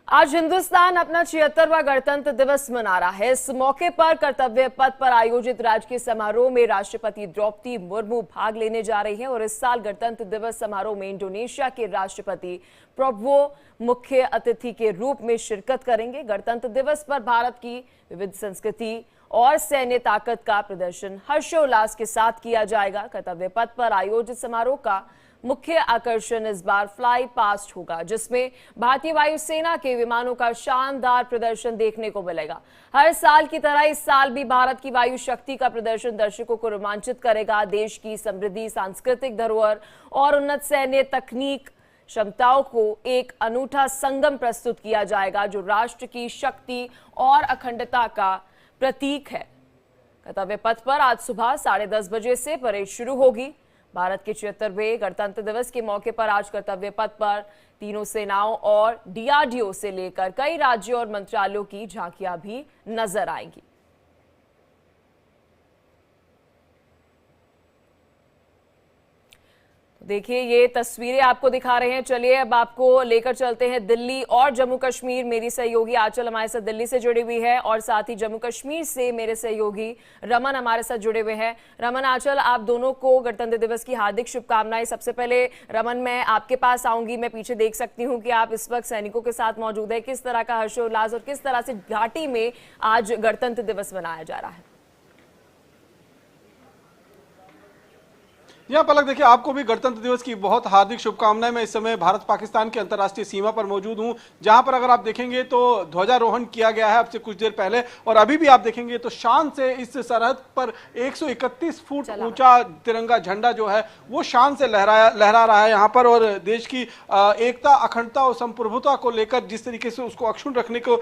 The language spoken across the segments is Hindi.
आज हिंदुस्तान अपना 76वां गणतंत्र दिवस मना रहा है। इस मौके पर कर्तव्य पथ पर आयोजित राजकीय समारोह में राष्ट्रपति द्रौपदी मुर्मू भाग लेने जा रही हैं और इस साल गणतंत्र दिवस समारोह में इंडोनेशिया के राष्ट्रपति प्रबोवो मुख्य अतिथि के रूप में शिरकत करेंगे। गणतंत्र दिवस पर भारत की विविध संस्कृति और सैन्य ताकत का प्रदर्शन हर्षोल्लास के साथ किया जाएगा। कर्तव्य पथ पर आयोजित समारोह का मुख्य आकर्षण इस बार फ्लाई पास्ट होगा, जिसमें भारतीय वायुसेना के विमानों का शानदार प्रदर्शन देखने को मिलेगा। हर साल की तरह इस साल भी भारत की वायु शक्ति का प्रदर्शन दर्शकों को रोमांचित करेगा। देश की समृद्धि, सांस्कृतिक धरोहर और उन्नत सैन्य तकनीक क्षमताओं को एक अनूठा संगम प्रस्तुत किया जाएगा, जो राष्ट्र की शक्ति और अखंडता का प्रतीक है। कर्तव्य पथ पर आज सुबह 10:30 बजे से परेड शुरू होगी। भारत के 76वें गणतंत्र दिवस के मौके पर आज कर्तव्य पथ पर तीनों सेनाओं और डीआरडीओ से लेकर कई राज्यों और मंत्रालयों की झांकियां भी नजर आएंगी। देखिए, ये तस्वीरें आपको दिखा रहे हैं। चलिए अब आपको लेकर चलते हैं दिल्ली और जम्मू कश्मीर। मेरी सहयोगी आंचल हमारे साथ दिल्ली से जुड़ी हुई है और साथ ही जम्मू कश्मीर से मेरे सहयोगी रमन हमारे साथ जुड़े हुए हैं। रमन, आंचल, आप दोनों को गणतंत्र दिवस की हार्दिक शुभकामनाएं। सबसे पहले रमन, मैं आपके पास आऊंगी। मैं पीछे देख सकती हूँ कि आप इस वक्त सैनिकों के साथ मौजूद है। किस तरह का हर्षोल्लास और किस तरह से घाटी में आज गणतंत्र दिवस मनाया जा रहा है? यहाँ पलक, देखिए, आपको भी गणतंत्र दिवस की बहुत हार्दिक शुभकामनाएं। मैं इस समय भारत पाकिस्तान की अंतर्राष्ट्रीय सीमा पर मौजूद हूँ, जहां पर अगर आप देखेंगे तो ध्वजारोहण किया गया है अब से कुछ देर पहले, और अभी भी आप देखेंगे तो शान से इस सरहद पर 131 फुट ऊंचा तिरंगा झंडा जो है वो शान से लहरा रहा है यहाँ पर। और देश की एकता, अखंडता और संप्रभुता को लेकर जिस तरीके से उसको अक्षुण रखने को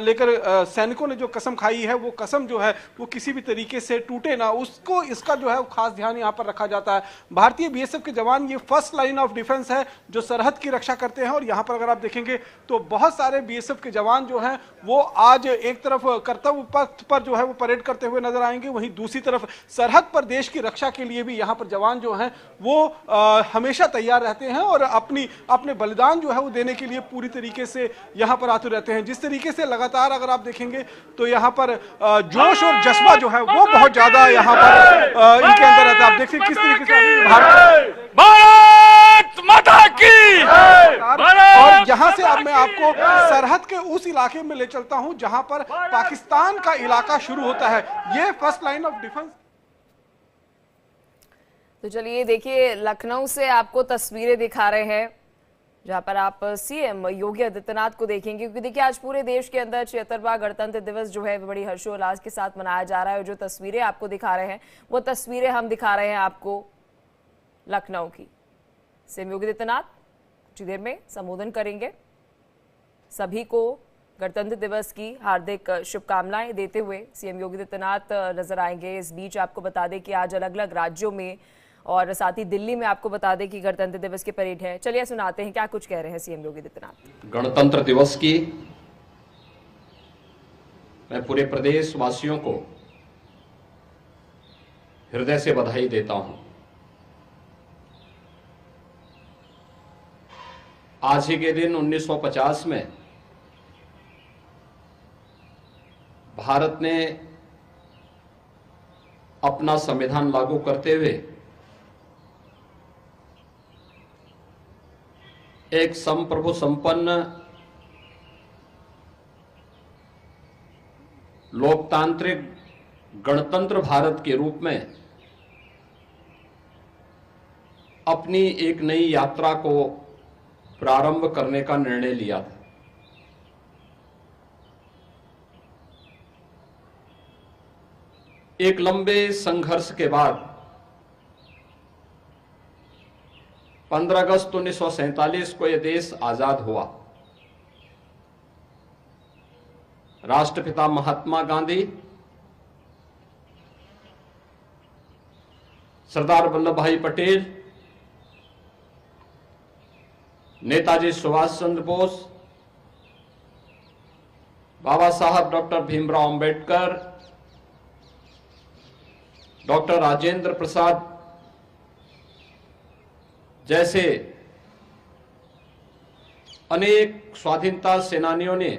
लेकर सैनिकों ने जो कसम खाई है, वो कसम जो है वो किसी भी तरीके से टूटे ना, उसको इसका जो है खास ध्यान यहाँ पर रखा जाता है। भारतीय बीएसएफ के जवान ये फर्स्ट लाइन ऑफ डिफेंस है जो सरहद की रक्षा करते हैं। और यहां पर अगर आप देखेंगे तो बहुत सारे बीएसएफ के जवान जो हैं वो आज एक तरफ कर्तव्य पथ पर जो है वो परेड करते हुए नजर आएंगे, वहीं दूसरी तरफ सरहद पर देश की रक्षा के लिए भी यहां पर जवान जो हैं वो हमेशा तैयार रहते हैं और अपने बलिदान जो है वो देने के लिए पूरी तरीके से यहां पर आतुर रहते हैं। जिस तरीके से लगातार अगर आप देखेंगे तो यहां पर जोश और जज्बा जो है वो बहुत ज्यादा यहां पर इनके अंदर रहता है। आप देखिए किस तरीके से भारत माता की। और यहां से अब मैं आपको सरहद के उस इलाके में ले चलता हूं जहां पर पाकिस्तान का इलाका शुरू होता है। ये फर्स्ट लाइन ऑफ डिफेंस। तो चलिए देखिए, लखनऊ से आपको तस्वीरें दिखा रहे हैं जहां पर आप सीएम योगी आदित्यनाथ को देखेंगे, क्योंकि देखिए आज पूरे देश के अंदर 76वां गणतंत्र दिवस जो है बड़ी हर्षोल्लास के साथ मनाया जा रहा है। और जो तस्वीरें आपको दिखा रहे हैं वो तस्वीरें हम दिखा रहे हैं आपको लखनऊ की। सीएम योगी आदित्यनाथ कुछ देर में संबोधन करेंगे। सभी को गणतंत्र दिवस की हार्दिक शुभकामनाएं देते हुए सीएम योगी आदित्यनाथ नजर आएंगे। इस बीच आपको बता दें कि आज अलग अलग राज्यों में और साथ ही दिल्ली में आपको बता दें कि गणतंत्र दिवस की परेड है। चलिए सुनाते हैं क्या कुछ कह रहे हैं सीएम योगी आदित्यनाथ। गणतंत्र दिवस की मैं पूरे प्रदेश वासियों को हृदय से बधाई देता हूं। आज ही के दिन 1950 में भारत ने अपना संविधान लागू करते हुए एक संप्रभु संपन्न लोकतांत्रिक गणतंत्र भारत के रूप में अपनी एक नई यात्रा को प्रारंभ करने का निर्णय लिया था। एक लंबे संघर्ष के बाद 15 अगस्त 1947 को यह देश आजाद हुआ। राष्ट्रपिता महात्मा गांधी, सरदार वल्लभ भाई पटेल, नेताजी सुभाष चंद्र बोस, बाबा साहब डॉक्टर भीमराव अंबेडकर, डॉक्टर राजेंद्र प्रसाद जैसे अनेक स्वाधीनता सेनानियों ने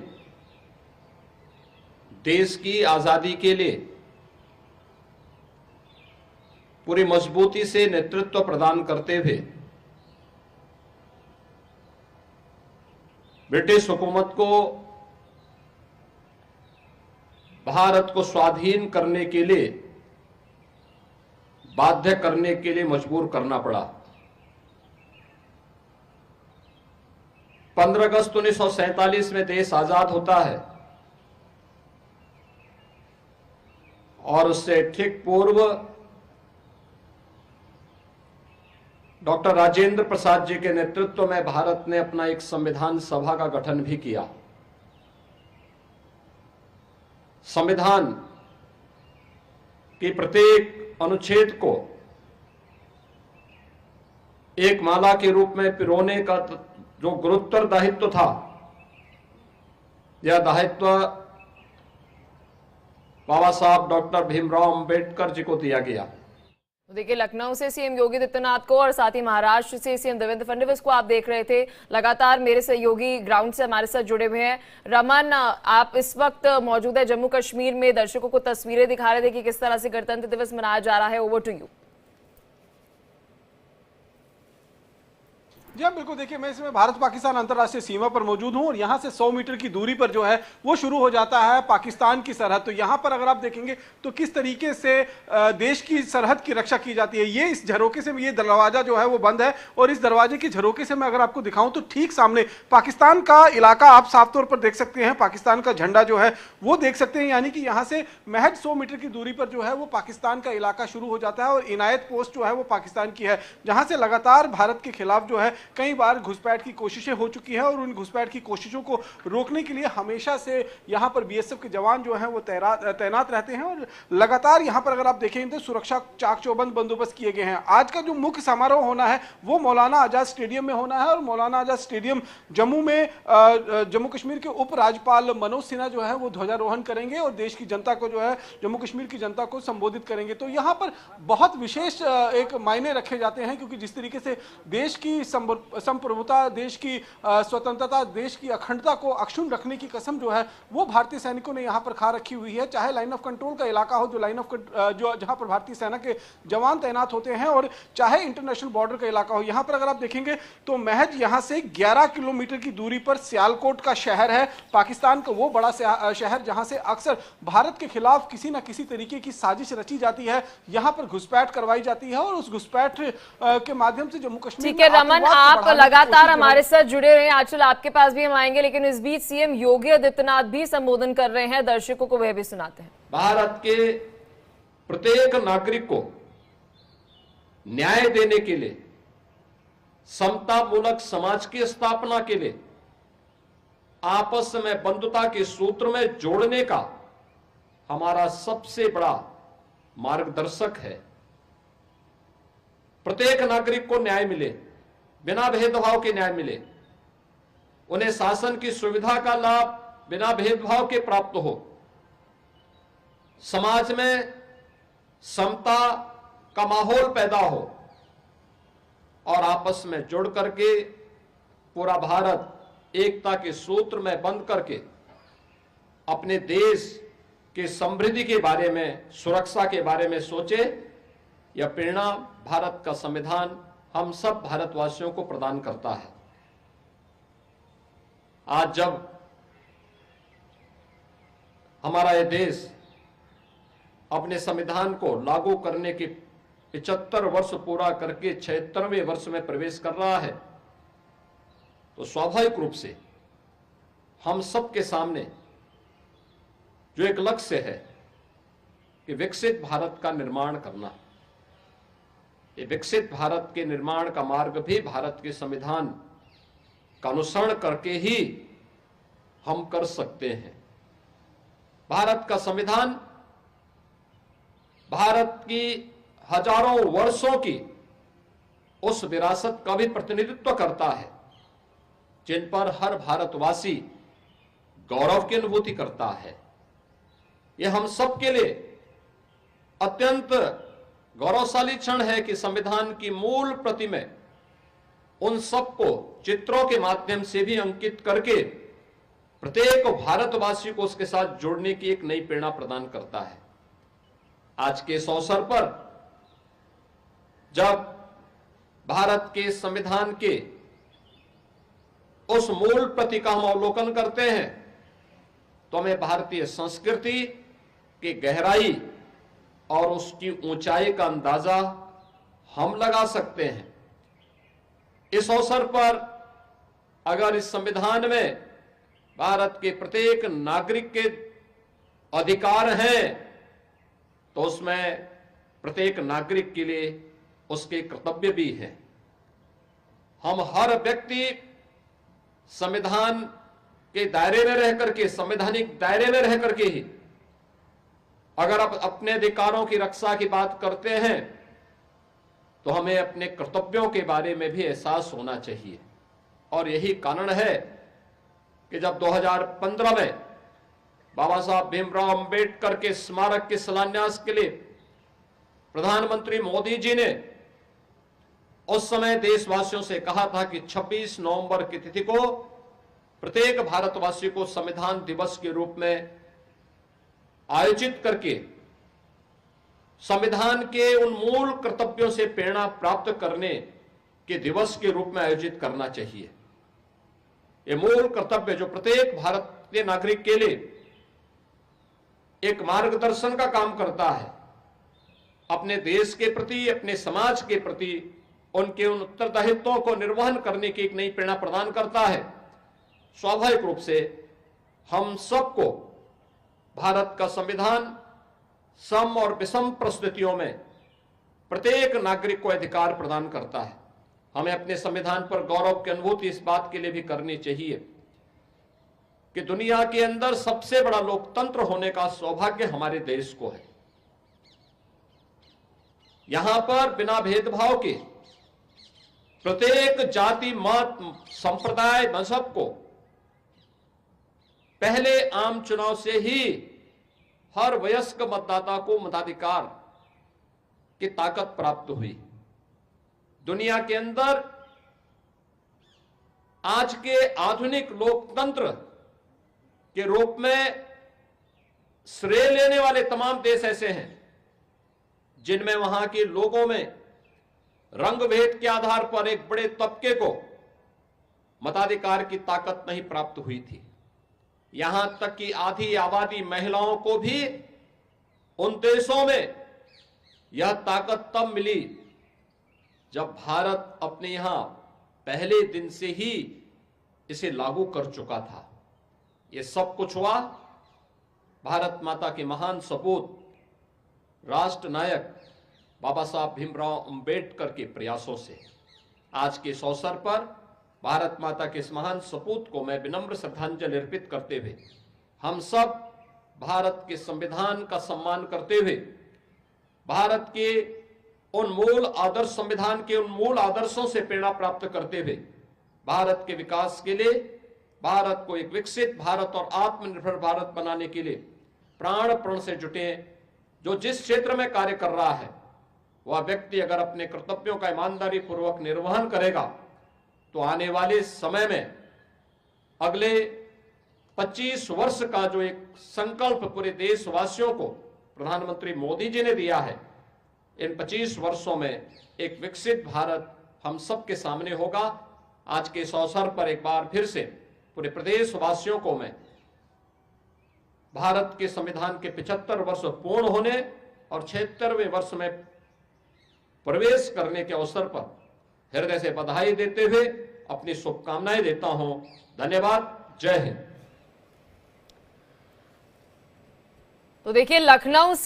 देश की आजादी के लिए पूरी मजबूती से नेतृत्व प्रदान करते हुए ब्रिटिश हुकूमत को भारत को स्वाधीन करने के लिए बाध्य करने के लिए मजबूर करना पड़ा। 15 अगस्त 1947 में देश आजाद होता है और उससे ठीक पूर्व डॉक्टर राजेंद्र प्रसाद जी के नेतृत्व में भारत ने अपना एक संविधान सभा का गठन भी किया। संविधान के प्रत्येक अनुच्छेद को एक माला के रूप में पिरोने का जो गुरुतर दायित्व था, यह दायित्व बाबा साहब डॉक्टर भीमराव अंबेडकर जी को दिया गया। तो देखिए, लखनऊ से सीएम योगी आदित्यनाथ को और साथ ही महाराष्ट्र से सीएम देवेंद्र फडणवीस को आप देख रहे थे। लगातार मेरे सहयोगी ग्राउंड से हमारे साथ जुड़े हुए हैं। रमन, आप इस वक्त मौजूद है जम्मू कश्मीर में, दर्शकों को तस्वीरें दिखा रहे थे कि किस तरह से गणतंत्र दिवस मनाया जा रहा है। Over to you. जी हाँ, बिल्कुल। देखिए, मैं इसमें भारत पाकिस्तान अंतर्राष्ट्रीय सीमा पर मौजूद हूं और यहां से 100 मीटर की दूरी पर जो है वो शुरू हो जाता है पाकिस्तान की सरहद। तो यहां पर अगर आप देखेंगे तो किस तरीके से देश की सरहद की रक्षा की जाती है। ये इस झरोके से, ये दरवाजा जो है वो बंद है और इस दरवाजे के झरोके से मैं अगर आपको दिखाऊं तो ठीक सामने पाकिस्तान का इलाका आप साफ तौर पर देख सकते हैं। पाकिस्तान का झंडा जो है वो देख सकते हैं, यानी कि यहां से महज 100 मीटर की दूरी पर जो है वो पाकिस्तान का इलाका शुरू हो जाता है और इनायत पोस्ट जो है वो पाकिस्तान की है, जहां से लगातार भारत के खिलाफ जो है कई बार घुसपैठ की कोशिशें हो चुकी है और उन घुसपैठ की कोशिशों को रोकने के लिए हमेशा से यहां पर बीएसएफ के जवान जो हैं वो तैनात रहते हैं और लगातार यहां पर अगर आप देखें तो सुरक्षा चाक चौबंद बंदोबस्त किए गए हैं। आज का जो मुख्य समारोह होना है वो मौलाना आजाद स्टेडियम में होना है और मौलाना आजाद स्टेडियम जम्मू में जम्मू कश्मीर के उपराज्यपाल मनोज सिन्हा जो है वो ध्वजारोहण करेंगे और देश की जनता को जो है, जम्मू कश्मीर की जनता को संबोधित करेंगे। तो यहां पर बहुत विशेष एक मायने रखे जाते हैं, क्योंकि जिस तरीके से देश की संप्रभुता, देश की स्वतंत्रता, देश की अखंडता को अक्षुण्ण रखने की कसम जो है वो भारतीय सैनिकों ने यहां पर खा रखी हुई है। चाहे लाइन ऑफ कंट्रोल का इलाका हो, जो जहां पर भारतीय सेना के जवान तैनात होते हैं, और चाहे इंटरनेशनल बॉर्डर का इलाका हो। यहां पर अगर आप देखेंगे तो महज यहां से 11 किलोमीटर की दूरी पर सियालकोट का शहर है, पाकिस्तान का वो बड़ा शहर जहां से अक्सर भारत के खिलाफ किसी न किसी तरीके की साजिश रची जाती है। यहां पर घुसपैठ करवाई जाती है और उस घुसपैठ के माध्यम से जम्मू कश्मीर। ठीक है रमन, आप लगातार हमारे साथ जुड़े रहे हैं। आजकल आपके पास भी हम आएंगे, लेकिन इस बीच सीएम योगी आदित्यनाथ भी संबोधन कर रहे हैं, दर्शकों को वह भी सुनाते हैं। भारत के प्रत्येक नागरिक को न्याय देने के लिए, समतामूलक समाज की स्थापना के लिए, आपस में बंधुता के सूत्र में जोड़ने का हमारा सबसे बड़ा मार्गदर्शक है। प्रत्येक नागरिक को न्याय मिले, बिना भेदभाव के न्याय मिले, उन्हें शासन की सुविधा का लाभ बिना भेदभाव के प्राप्त हो, समाज में समता का माहौल पैदा हो और आपस में जुड़ करके पूरा भारत एकता के सूत्र में बंध करके अपने देश के समृद्धि के बारे में, सुरक्षा के बारे में सोचे। यह प्रेरणा भारत का संविधान हम सब भारतवासियों को प्रदान करता है। आज जब हमारा यह देश अपने संविधान को लागू करने के 75 वर्ष पूरा करके 76वें वर्ष में प्रवेश कर रहा है, तो स्वाभाविक रूप से हम सबके सामने जो एक लक्ष्य है कि विकसित भारत का निर्माण करना, ये विकसित भारत के निर्माण का मार्ग भी भारत के संविधान का अनुसरण करके ही हम कर सकते हैं। भारत का संविधान भारत की हजारों वर्षों की उस विरासत का भी प्रतिनिधित्व करता है जिन पर हर भारतवासी गौरव की अनुभूति करता है। यह हम सब के लिए अत्यंत गौरवशाली क्षण है कि संविधान की मूल प्रति में उन सबको चित्रों के माध्यम से भी अंकित करके प्रत्येक भारतवासी को उसके साथ जोड़ने की एक नई प्रेरणा प्रदान करता है। आज के इस अवसर पर जब भारत के संविधान के उस मूल प्रति का हम अवलोकन करते हैं तो हमें भारतीय संस्कृति की गहराई और उसकी ऊंचाई का अंदाजा हम लगा सकते हैं। इस अवसर पर अगर इस संविधान में भारत के प्रत्येक नागरिक के अधिकार हैं तो उसमें प्रत्येक नागरिक के लिए उसके कर्तव्य भी हैं। हम हर व्यक्ति संविधान के दायरे में रह करके, संवैधानिक दायरे में रह करके ही अगर आप अपने अधिकारों की रक्षा की बात करते हैं तो हमें अपने कर्तव्यों के बारे में भी एहसास होना चाहिए। और यही कारण है कि जब 2015 में बाबा साहब भीमराव अंबेडकर के स्मारक के शिलान्यास के लिए प्रधानमंत्री मोदी जी ने उस समय देशवासियों से कहा था कि 26 नवंबर की तिथि को प्रत्येक भारतवासी को संविधान दिवस के रूप में आयोजित करके संविधान के उन मूल कर्तव्यों से प्रेरणा प्राप्त करने के दिवस के रूप में आयोजित करना चाहिए। ये मूल कर्तव्य जो प्रत्येक भारतीय नागरिक के लिए एक मार्गदर्शन का काम करता है, अपने देश के प्रति, अपने समाज के प्रति उनके उन उत्तरदायित्वों को निर्वहन करने की एक नई प्रेरणा प्रदान करता है। स्वाभाविक रूप से हम सबको भारत का संविधान सम और विषम परिस्थितियों में प्रत्येक नागरिक को अधिकार प्रदान करता है। हमें अपने संविधान पर गौरव की अनुभूति इस बात के लिए भी करनी चाहिए कि दुनिया के अंदर सबसे बड़ा लोकतंत्र होने का सौभाग्य हमारे देश को है। यहां पर बिना भेदभाव के प्रत्येक जाति, मत, संप्रदाय, मजहब को पहले आम चुनाव से ही हर वयस्क मतदाता को मताधिकार की ताकत प्राप्त हुई। दुनिया के अंदर आज के आधुनिक लोकतंत्र के रूप में श्रेय लेने वाले तमाम देश ऐसे हैं जिनमें वहां के लोगों में रंग भेद के आधार पर एक बड़े तबके को मताधिकार की ताकत नहीं प्राप्त हुई थी। यहां तक कि आधी आबादी महिलाओं को भी उन देशों में यह ताकत तब मिली जब भारत अपने यहां पहले दिन से ही इसे लागू कर चुका था। यह सब कुछ हुआ भारत माता के महान सपूत राष्ट्र नायक बाबा साहब भीमराव अंबेडकर के प्रयासों से। आज के इस अवसर पर भारत माता के इस महान सपूत को मैं विनम्र श्रद्धांजलि अर्पित करते हुए हम सब भारत के संविधान का सम्मान करते हुए भारत के उन मूल आदर्श, संविधान के उन मूल आदर्शों से प्रेरणा प्राप्त करते हुए भारत के विकास के लिए, भारत को एक विकसित भारत और आत्मनिर्भर भारत बनाने के लिए प्राण प्रण से जुटे। जो जिस क्षेत्र में कार्य कर रहा है वह व्यक्ति अगर अपने कर्तव्यों का ईमानदारी पूर्वक निर्वहन करेगा तो आने वाले समय में अगले 25 वर्ष का जो एक संकल्प पूरे देशवासियों को प्रधानमंत्री मोदी जी ने दिया है, इन 25 वर्षों में एक विकसित भारत हम सबके सामने होगा। आज के इस अवसर पर एक बार फिर से पूरे प्रदेशवासियों को मैं भारत के संविधान के 75 वर्ष पूर्ण होने और 76वें वर्ष में प्रवेश करने के अवसर पर हृदय से बधाई देते हुए अपनी शुभकामनाएं देता हूं। धन्यवाद। जय हिंद। तो देखिए, लखनऊ से